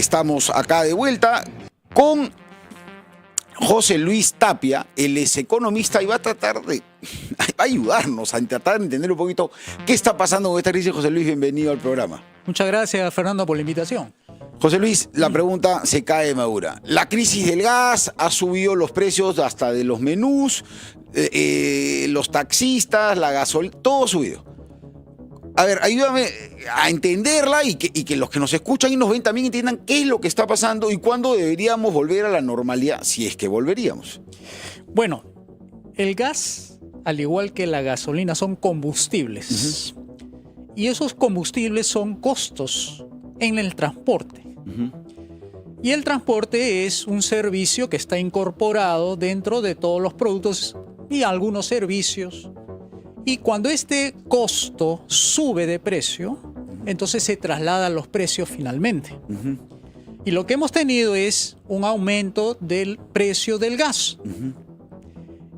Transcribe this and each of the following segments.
Estamos acá de vuelta con José Luis Tapia. Él es economista y va a ayudarnos a tratar de entender un poquito qué está pasando con esta crisis. José Luis, bienvenido al programa. Muchas gracias, Fernando, por la invitación. José Luis, la pregunta se cae de madura. La crisis del gas ha subido los precios hasta de los menús, los taxistas, la gasolina, todo ha subido. A ver, ayúdame a entenderla y que los que nos escuchan y nos ven también entiendan qué es lo que está pasando y cuándo deberíamos volver a la normalidad, si es que volveríamos. Bueno, el gas, al igual que la gasolina, son combustibles. Y esos combustibles son costos en el transporte. Y el transporte es un servicio que está incorporado dentro de todos los productos y algunos servicios. Y cuando este costo sube de precio, entonces se trasladan los precios finalmente. Y lo que hemos tenido es un aumento del precio del gas.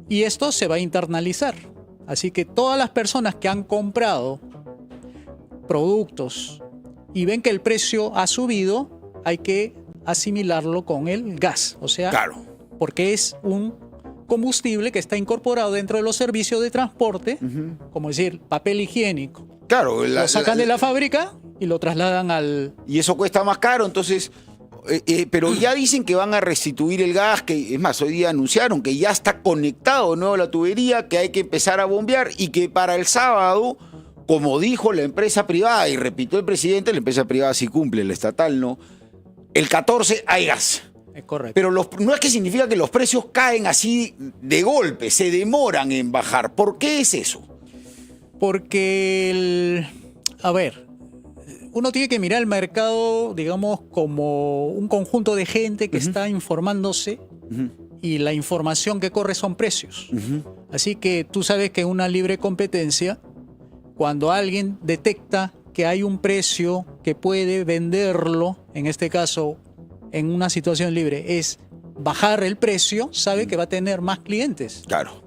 Y esto se va a internalizar. Así que todas las personas que han comprado productos y ven que el precio ha subido, hay que asimilarlo con el gas. O sea, claro, porque es un combustible que está incorporado dentro de los servicios de transporte, como decir, papel higiénico. Claro, lo sacan de la fábrica y lo trasladan al... Y eso cuesta más caro, entonces... pero ya dicen que van a restituir el gas, que es más, hoy día anunciaron que ya está conectado de nuevo a la tubería, que hay que empezar a bombear y que para el sábado, como dijo la empresa privada, y repitió el presidente, la empresa privada sí cumple, la estatal no, el 14 hay gas. Es correcto. Pero no es que significa que los precios caen así de golpe, se demoran en bajar. ¿Por qué es eso? Porque, a ver, uno tiene que mirar el mercado, digamos, como un conjunto de gente que está informándose y la información que corre son precios. Así que tú sabes que en una libre competencia, cuando alguien detecta que hay un precio que puede venderlo, en este caso, en una situación libre, es bajar el precio, sabe que va a tener más clientes. Claro.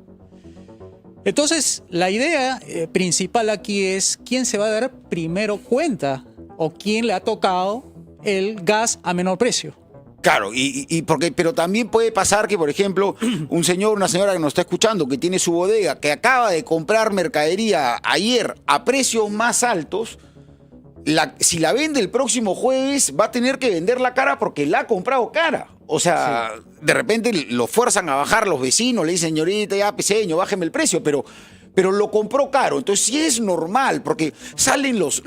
Entonces, la idea principal aquí es quién se va a dar primero cuenta o quién le ha tocado el gas a menor precio. Claro, pero también puede pasar que, por ejemplo, un señor, una señora que nos está escuchando, que tiene su bodega, que acaba de comprar mercadería ayer a precios más altos, si la vende el próximo jueves, va a tener que venderla cara porque la ha comprado cara. O sea, de repente lo fuerzan a bajar los vecinos, le dicen, señorita, ya, peseño, bájeme el precio, pero lo compró caro. Entonces sí es normal, porque salen los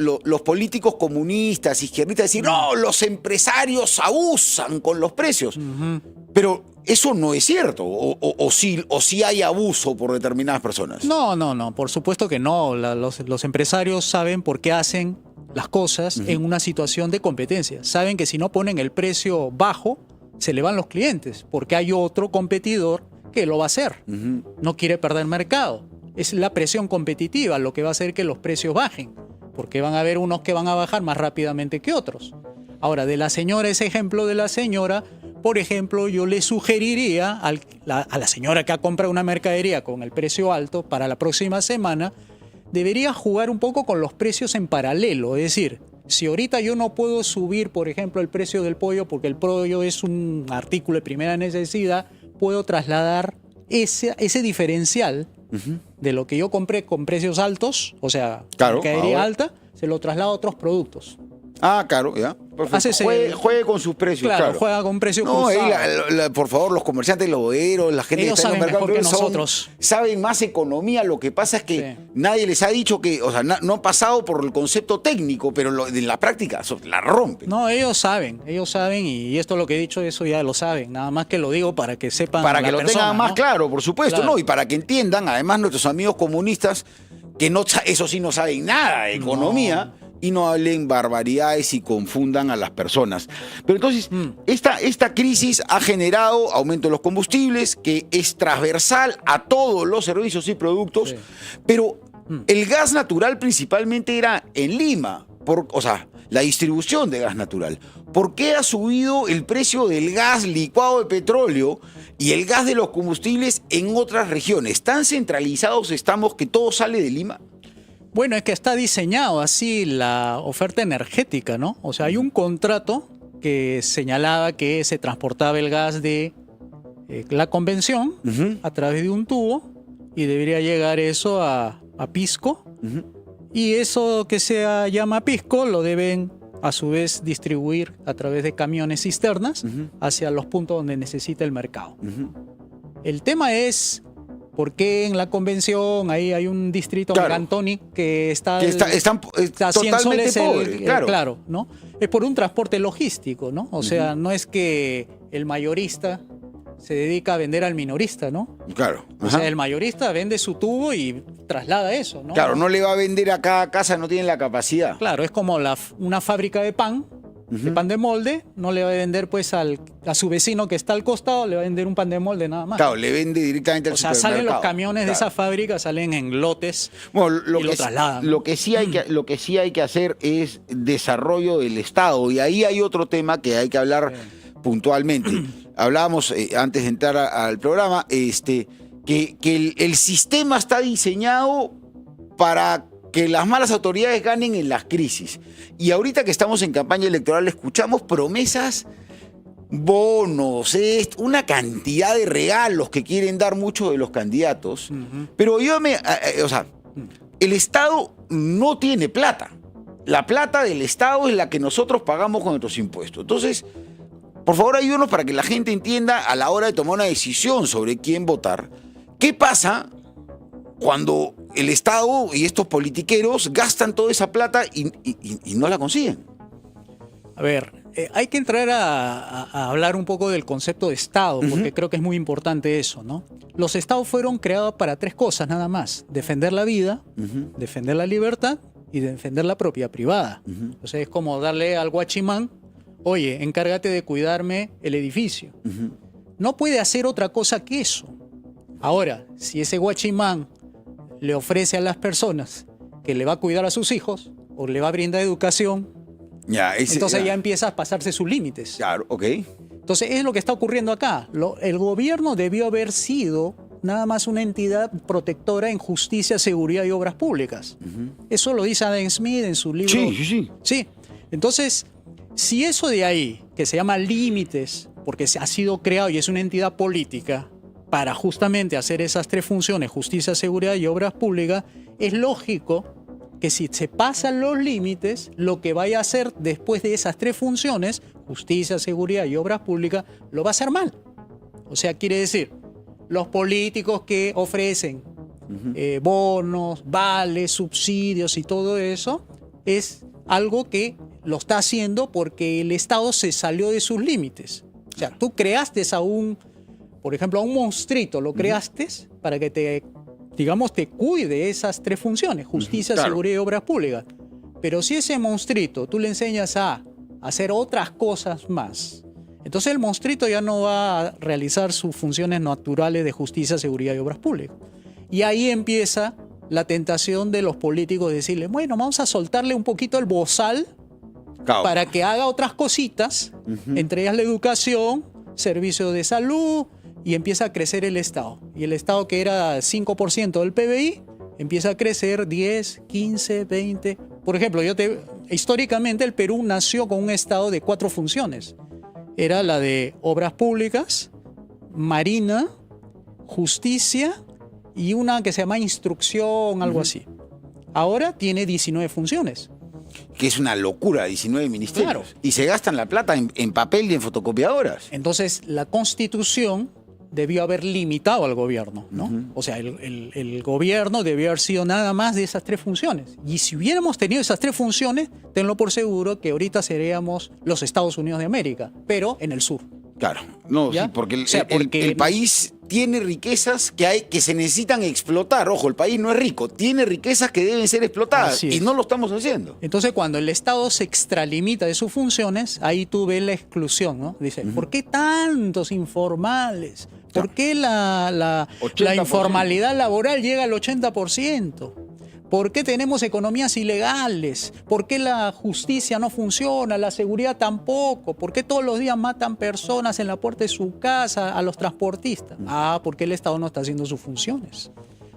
políticos comunistas, izquierdistas, a decir, no, los empresarios abusan con los precios. Pero eso no es cierto, o sí hay abuso por determinadas personas. No, por supuesto que no. Los empresarios saben por qué hacen las cosas en una situación de competencia. Saben que si no ponen el precio bajo, se le van los clientes, porque hay otro competidor que lo va a hacer. No quiere perder mercado. Es la presión competitiva lo que va a hacer que los precios bajen, porque van a haber unos que van a bajar más rápidamente que otros. Ahora, de la señora, ese ejemplo de la señora, por ejemplo, yo le sugeriría a la señora que ha comprado una mercadería con el precio alto para la próxima semana, debería jugar un poco con los precios en paralelo. Es decir, si ahorita yo no puedo subir, por ejemplo, el precio del pollo, porque el pollo es un artículo de primera necesidad, puedo trasladar ese diferencial de lo que yo compré con precios altos, o sea, mercadería alta, se lo traslado a otros productos. Ah, claro, ya. Juegue con sus precios. Claro, juega con precios por favor, los comerciantes, los boderos, la gente ellos que está en el mercado mejor que nosotros. Saben más economía. Lo que pasa es que nadie les ha dicho que, o sea, no han pasado por el concepto técnico, pero en la práctica la rompen. No, ellos saben y esto lo que he dicho, eso ya lo saben. Nada más que lo digo para que sepan. Para que lo tengan más claro, por supuesto, claro. ¿No? Y para que entiendan, además, nuestros amigos comunistas, que eso sí no saben nada de economía. Y no hablen barbaridades y confundan a las personas. Pero entonces, esta crisis ha generado aumento de los combustibles, que es transversal a todos los servicios y productos, pero el gas natural principalmente era en Lima, o sea, la distribución de gas natural. ¿Por qué ha subido el precio del gas licuado de petróleo y el gas de los combustibles en otras regiones? ¿Tan centralizados estamos que todo sale de Lima? Bueno, es que está diseñado así la oferta energética, ¿no? O sea, hay un contrato que señalaba que se transportaba el gas de la convención a través de un tubo y debería llegar eso a Pisco. Y eso que se llama Pisco lo deben a su vez distribuir a través de camiones cisternas hacia los puntos donde necesita el mercado. El tema es por qué en la convención ahí hay un distrito, Merantoni, que está a 100 soles pobre, claro, ¿no? Es por un transporte logístico, ¿no? O sea, no es que el mayorista se dedica a vender al minorista, ¿no? Claro. O sea, el mayorista vende su tubo y traslada eso, ¿no? Claro, no le va a vender a cada casa, no tiene la capacidad. Claro, es como una fábrica de pan de molde, no le va a vender pues a su vecino que está al costado, le va a vender un pan de molde nada más. Claro, le vende directamente al supermercado. O sea, salen los camiones de esa fábrica, salen en lotes y lo trasladan. Lo que sí hay que hacer es desarrollo del Estado, y ahí hay otro tema que hay que hablar puntualmente. Hablábamos antes de entrar al programa, que el sistema está diseñado para que las malas autoridades ganen en las crisis. Y ahorita que estamos en campaña electoral escuchamos promesas, bonos, una cantidad de regalos que quieren dar muchos de los candidatos. Pero el Estado no tiene plata. La plata del Estado es la que nosotros pagamos con nuestros impuestos. Entonces, por favor, ayúdenos para que la gente entienda a la hora de tomar una decisión sobre quién votar. ¿Qué pasa cuando el Estado y estos politiqueros gastan toda esa plata y no la consiguen? A ver, hay que entrar a hablar un poco del concepto de Estado, porque creo que es muy importante eso, ¿no? Los Estados fueron creados para tres cosas nada más: defender la vida, defender la libertad y defender la propiedad privada. O sea, es como darle al guachimán: oye, encárgate de cuidarme el edificio. No puede hacer otra cosa que eso. Ahora, si ese guachimán le ofrece a las personas que le va a cuidar a sus hijos o le va a brindar educación, entonces ya empieza a pasarse sus límites. Claro, ok. Entonces es lo que está ocurriendo acá. El gobierno debió haber sido nada más una entidad protectora en justicia, seguridad y obras públicas. Eso lo dice Adam Smith en su libro. Sí. Entonces, si eso de ahí, que se llama límites, porque ha sido creado y es una entidad política para justamente hacer esas tres funciones, justicia, seguridad y obras públicas, es lógico que si se pasan los límites, lo que vaya a hacer después de esas tres funciones, justicia, seguridad y obras públicas, lo va a hacer mal. O sea, quiere decir, los políticos que ofrecen bonos, vales, subsidios y todo eso, es algo que lo está haciendo porque el Estado se salió de sus límites. O sea, tú creaste por ejemplo, a un monstruito, lo creaste para que te cuide esas tres funciones, justicia, seguridad y obras públicas. Pero si ese monstruito tú le enseñas a hacer otras cosas más, entonces el monstruito ya no va a realizar sus funciones naturales de justicia, seguridad y obras públicas. Y ahí empieza la tentación de los políticos de decirle: bueno, vamos a soltarle un poquito el bozal para que haga otras cositas, entre ellas la educación, servicios de salud, y empieza a crecer el Estado. Y el Estado, que era 5% del PBI, empieza a crecer 10, 15, 20. Por ejemplo, históricamente el Perú nació con un Estado de 4 funciones. Era la de obras públicas, marina, justicia y una que se llama instrucción, algo así. Ahora tiene 19 funciones. Que es una locura, 19 ministerios. Claro. Y se gastan la plata en papel y en fotocopiadoras. Entonces, la Constitución debió haber limitado al gobierno, ¿no? O sea, el gobierno debió haber sido nada más de esas tres funciones. Y si hubiéramos tenido esas tres funciones, tenlo por seguro que ahorita seríamos los Estados Unidos de América, pero en el sur. Claro, no, sí, porque el país tiene riquezas que se necesitan explotar. Ojo, el país no es rico, tiene riquezas que deben ser explotadas y no lo estamos haciendo. Entonces, cuando el Estado se extralimita de sus funciones, ahí tú ves la exclusión, ¿no? Dice, ¿por qué tantos informales? ¿Por qué la informalidad laboral llega al 80%? ¿Por qué tenemos economías ilegales? ¿Por qué la justicia no funciona? La seguridad tampoco. ¿Por qué todos los días matan personas en la puerta de su casa a los transportistas? Porque el Estado no está haciendo sus funciones.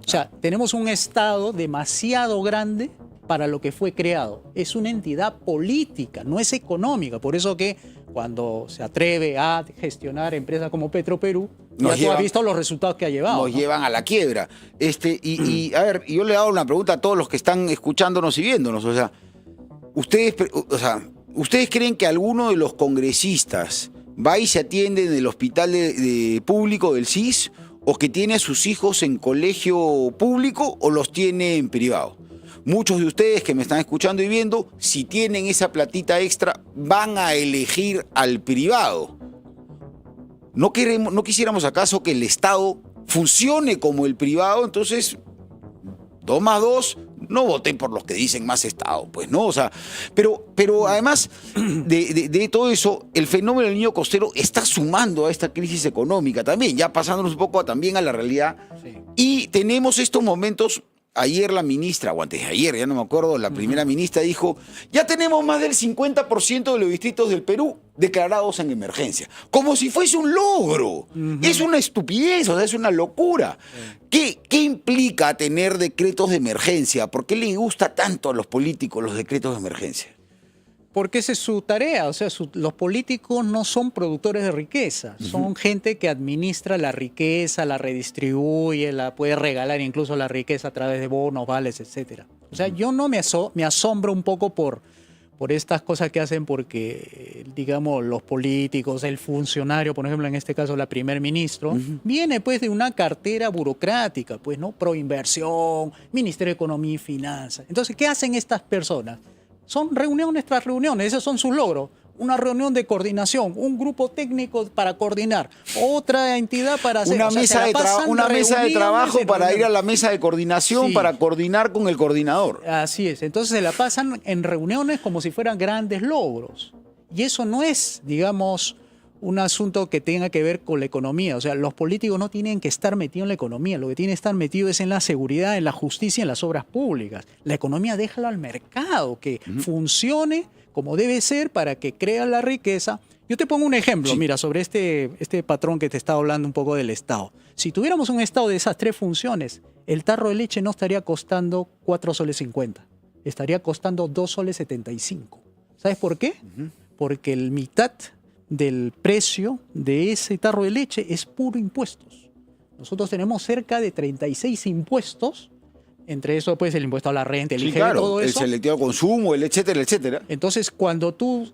O sea, tenemos un Estado demasiado grande para lo que fue creado. Es una entidad política, no es económica. Por eso que cuando se atreve a gestionar empresas como Petroperú, Nos ya tú llevan- has visto los resultados que ha llevado. nos ¿no? llevan a la quiebra. A ver, yo le hago una pregunta a todos los que están escuchándonos y viéndonos. O sea, ¿ustedes creen que alguno de los congresistas va y se atiende en el hospital público del CIS, o que tiene a sus hijos en colegio público, o los tiene en privado? Muchos de ustedes que me están escuchando y viendo, si tienen esa platita extra, van a elegir al privado. ¿No quisiéramos acaso que el Estado funcione como el privado? Entonces, 2 más 2, no voten por los que dicen más Estado, pues no, o sea, pero además de todo eso, el fenómeno del niño costero está sumando a esta crisis económica también, ya pasándonos un poco también a la realidad. Sí. Y tenemos estos momentos. Ayer la ministra, o antes de ayer, ya no me acuerdo, la primera ministra dijo, ya tenemos más del 50% de los distritos del Perú declarados en emergencia. Como si fuese un logro. Es una estupidez, o sea, es una locura. ¿Qué implica tener decretos de emergencia? ¿Por qué le gusta tanto a los políticos los decretos de emergencia? Porque esa es su tarea, o sea, los políticos no son productores de riqueza, son gente que administra la riqueza, la redistribuye, la puede regalar incluso la riqueza a través de bonos, vales, etcétera. O sea, yo no me asombro un poco por estas cosas que hacen porque, digamos, los políticos, el funcionario, por ejemplo, en este caso la primer ministro, viene pues de una cartera burocrática, pues, ¿no? Proinversión, Ministerio de Economía y Finanzas. Entonces, ¿qué hacen estas personas? Son reuniones tras reuniones, esos son sus logros. Una reunión de coordinación, un grupo técnico para coordinar, otra entidad para hacer... Una mesa de trabajo para ir a la mesa de coordinación, Sí. para coordinar con el coordinador. Así es, entonces se la pasan en reuniones como si fueran grandes logros. Y eso no es, digamos, un asunto que tenga que ver con la economía. O sea, los políticos no tienen que estar metidos en la economía, lo que tienen que estar metidos es en la seguridad, en la justicia, en las obras públicas. La economía déjala al mercado, que funcione como debe ser para que crea la riqueza. Yo te pongo un ejemplo, Sí. mira, sobre este patrón que te estaba hablando un poco del Estado. Si tuviéramos un Estado de esas 3 funciones, el tarro de leche no estaría costando 4,50 soles, estaría costando 2,75 soles. ¿Sabes por qué? Porque el mitad del precio de ese tarro de leche es puro impuestos. Nosotros tenemos cerca de 36 impuestos, entre eso pues el impuesto a la renta, el Sí, IGB, claro, todo el eso. selectivo de consumo, el etcétera, etcétera. Entonces, cuando tú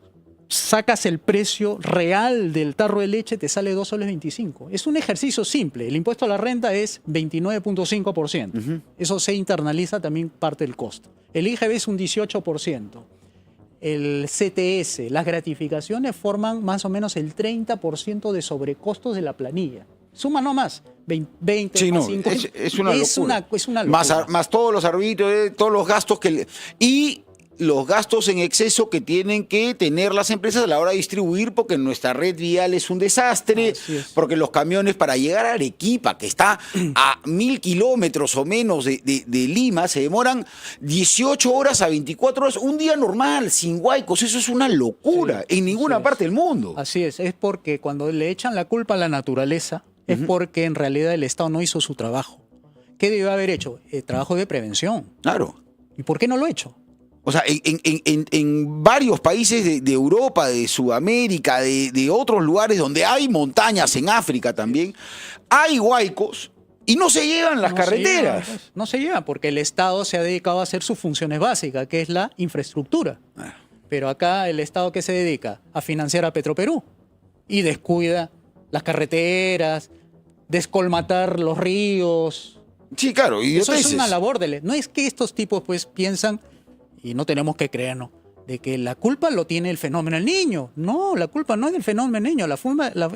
sacas el precio real del tarro de leche, te sale 2,25 soles. Es un ejercicio simple. El impuesto a la renta es 29,5%. Eso se internaliza también parte del costo. El IGB es un 18%. El CTS, las gratificaciones forman más o menos el 30% de sobrecostos de la planilla. Suma no más, 20 Sí, más no, 5. es una locura. Es una locura. Más todos los arbitrios, todos los gastos y los gastos en exceso que tienen que tener las empresas a la hora de distribuir, porque nuestra red vial es un desastre, Así es. porque los camiones para llegar a Arequipa, que está a 1.000 kilómetros o menos de Lima, se demoran 18 horas a 24 horas, un día normal, sin huaicos. Eso es una locura en ninguna así es. parte del mundo. Así es porque cuando le echan la culpa a la naturaleza, es porque en realidad el Estado no hizo su trabajo. ¿Qué debió haber hecho? Trabajo de prevención. Claro. ¿Y por qué no lo ha hecho? O sea, en varios países de Europa, de Sudamérica, de otros lugares donde hay montañas, en África también, hay huaicos y no se llevan las carreteras. No se lleva porque el Estado se ha dedicado a hacer sus funciones básicas, que es la infraestructura. Pero acá el Estado, ¿qué se dedica? A financiar a Petroperú y descuida las carreteras, descolmatar los ríos. Sí, claro, Eso es idioteces. una labor no es que estos tipos pues piensan, y no tenemos que creernos, de que la culpa lo tiene el fenómeno del niño. No, la culpa no es del fenómeno del niño,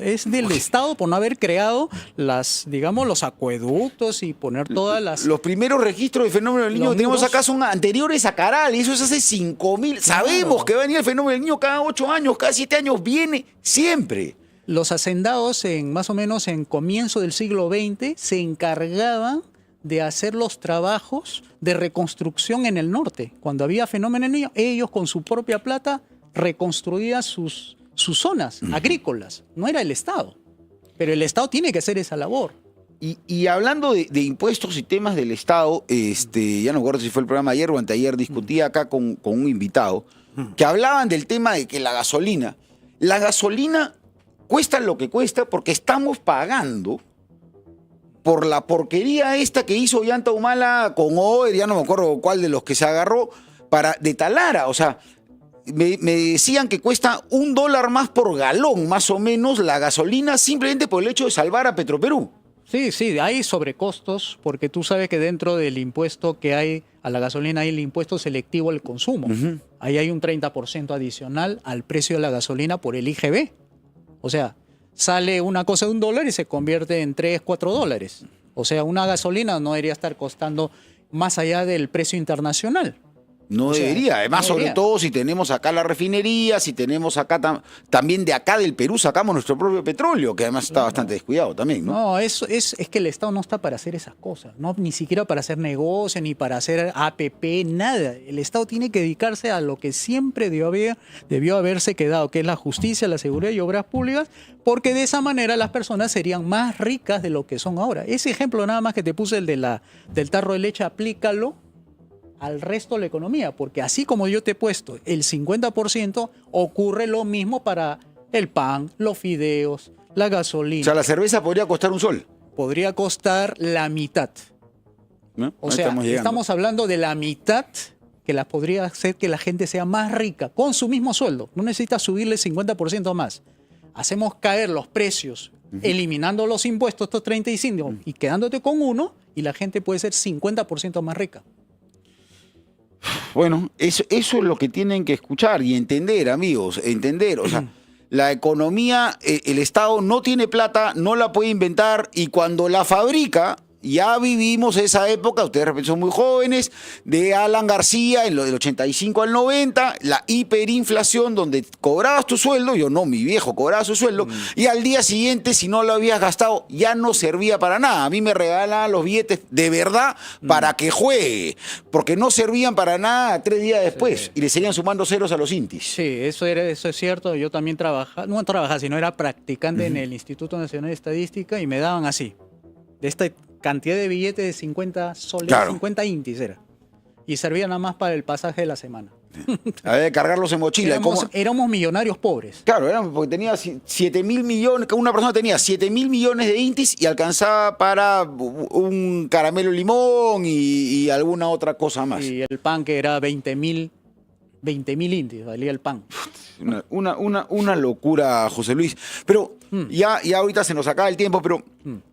es del Estado por no haber creado los acueductos y poner todas las... Los primeros registros del fenómeno del niño Los que tenemos muros. acá son anteriores a Caral, y eso es hace 5.000. Sabemos que va a venir el fenómeno del niño cada 8 años, cada 7 años, viene siempre. Los hacendados, más o menos en comienzo del siglo XX, se encargaban de hacer los trabajos de reconstrucción en el norte. Cuando había fenómeno del niño, ellos con su propia plata reconstruían sus zonas agrícolas. No era el Estado. Pero el Estado tiene que hacer esa labor. Y hablando de impuestos y temas del Estado, ya no me acuerdo si fue el programa ayer o anteayer, discutía acá con un invitado, que hablaban del tema de que la gasolina La gasolina cuesta lo que cuesta porque estamos pagando por la porquería esta que hizo Llanta Humala con Oder, ya no me acuerdo cuál de los que se agarró, de Talara. O sea, me decían que cuesta $1 más por galón, más o menos, la gasolina, simplemente por el hecho de salvar a Petroperú. Sí, sí, hay sobrecostos, porque tú sabes que dentro del impuesto que hay a la gasolina hay el impuesto selectivo al consumo. Ahí hay un 30% adicional al precio de la gasolina por el IGB. O sea, sale una cosa de $1 y se convierte en $3, $4. O sea, una gasolina no debería estar costando más allá del precio internacional. No debería, además, no sobre debería. todo si tenemos acá la refinería, si tenemos acá también de acá del Perú sacamos nuestro propio petróleo, que además está bastante descuidado también, ¿no? No, es que el Estado no está para hacer esas cosas, no, ni siquiera para hacer negocio, ni para hacer APP, nada. El Estado tiene que dedicarse a lo que siempre debió haberse quedado, que es la justicia, la seguridad y obras públicas, porque de esa manera las personas serían más ricas de lo que son ahora. Ese ejemplo nada más que te puse, el del tarro de leche, aplícalo al resto de la economía, porque así como yo te he puesto el 50%, ocurre lo mismo para el pan, los fideos, la gasolina. O sea, la cerveza podría costar $1. Podría costar la mitad. ¿No? O Ahí sea, estamos llegando. estamos hablando de la mitad que la podría hacer que la gente sea más rica con su mismo sueldo. No necesita subirle 50% más. Hacemos caer los precios, eliminando los impuestos, estos 35, y quedándote con uno, y la gente puede ser 50% más rica. Bueno, eso es lo que tienen que escuchar y entender, amigos, entender. O sea, la economía, el Estado no tiene plata, no la puede inventar y cuando la fabrica, ya vivimos esa época, ustedes de repente son muy jóvenes, de Alan García en lo del 85 al 90, la hiperinflación donde cobrabas tu sueldo, yo no, mi viejo cobraba su sueldo, y al día siguiente, si no lo habías gastado, ya no servía para nada. A mí me regalaban los billetes de verdad para que juegue, porque no servían para nada 3 días después, y le seguían sumando ceros a los intis. Sí, eso es cierto. Yo también no trabajaba, sino era practicante en el Instituto Nacional de Estadística y me daban así, de esta cantidad de billetes de 50 soles, Claro. 50 intis era. Y servía nada más para el pasaje de la semana. Había que cargarlos en mochila. Éramos millonarios pobres. Claro, porque tenía 7.000 millones, una persona tenía 7.000 millones de intis y alcanzaba para un caramelo limón y alguna otra cosa más. Y el pan que era 20.000 intis, valía el pan. Una locura, José Luis. Pero ya ahorita se nos acaba el tiempo, pero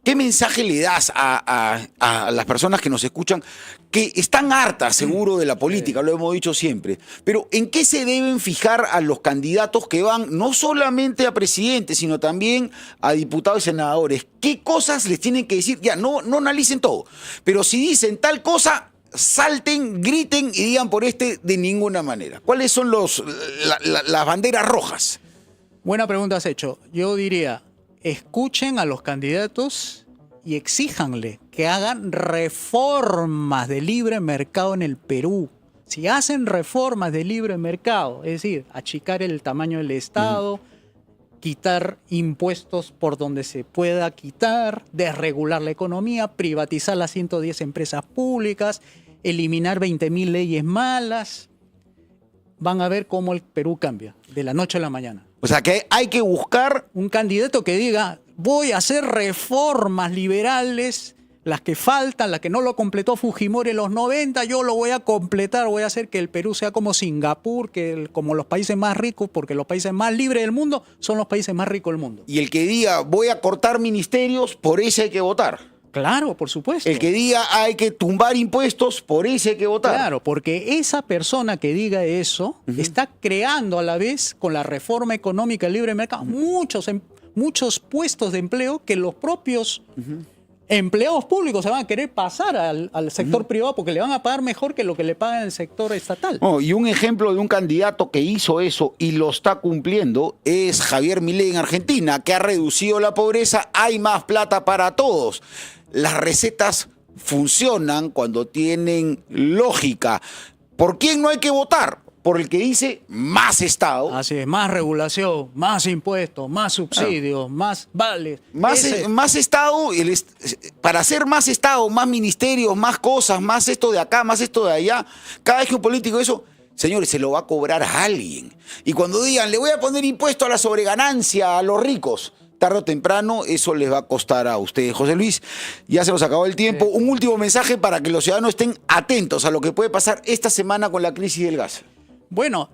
¿qué mensaje le das a las personas que nos escuchan que están hartas, seguro, de la política? Lo hemos dicho siempre. Pero ¿en qué se deben fijar a los candidatos que van no solamente a presidente, sino también a diputados y senadores? ¿Qué cosas les tienen que decir? Ya, no analicen todo. Pero si dicen tal cosa, salten, griten y digan por de ninguna manera. ¿Cuáles son las banderas rojas? Buena pregunta has hecho. Yo diría, escuchen a los candidatos y exíjanle que hagan reformas de libre mercado en el Perú. Si hacen reformas de libre mercado, es decir, achicar el tamaño del Estado, quitar impuestos por donde se pueda quitar, desregular la economía, privatizar las 110 empresas públicas, eliminar 20.000 leyes malas, van a ver cómo el Perú cambia de la noche a la mañana. O sea, que hay que buscar Un candidato que diga, voy a hacer reformas liberales, las que faltan, las que no lo completó Fujimori en los 90, yo lo voy a completar, voy a hacer que el Perú sea como Singapur, como los países más ricos, porque los países más libres del mundo son los países más ricos del mundo. y el que diga voy a cortar ministerios, por ese hay que votar. Claro, por supuesto. El que diga hay que tumbar impuestos, por ese hay que votar. Claro, porque esa persona que diga eso está creando a la vez, con la reforma económica del libre mercado, muchos puestos de empleo que los propios empleados públicos se van a querer pasar al sector privado porque le van a pagar mejor que lo que le pagan en el sector estatal. Oh, y un ejemplo de un candidato que hizo eso y lo está cumpliendo es Javier Milei en Argentina, que ha reducido la pobreza, hay más plata para todos. Las recetas funcionan cuando tienen lógica. ¿Por quién no hay que votar? Por el que dice más Estado. Así es, más regulación, más impuestos, más subsidios, más vales. Más Estado, para hacer más Estado, más ministerios, más cosas, más esto de acá, más esto de allá. Cada vez que un político eso, señores, se lo va a cobrar a alguien. Y cuando digan, le voy a poner impuesto a la sobreganancia a los ricos, tarde o temprano eso les va a costar a ustedes. José Luis, ya se nos acabó el tiempo. Un último mensaje para que los ciudadanos estén atentos a lo que puede pasar esta semana con la crisis del gas. Bueno,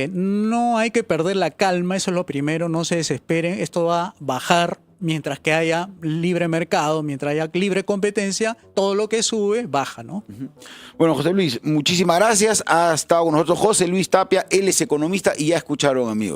no hay que perder la calma, eso es lo primero, no se desesperen, esto va a bajar mientras que haya libre mercado, mientras haya libre competencia, todo lo que sube baja, ¿no? Bueno, José Luis, muchísimas gracias. Ha estado con nosotros José Luis Tapia, él es economista y ya escucharon, amigos.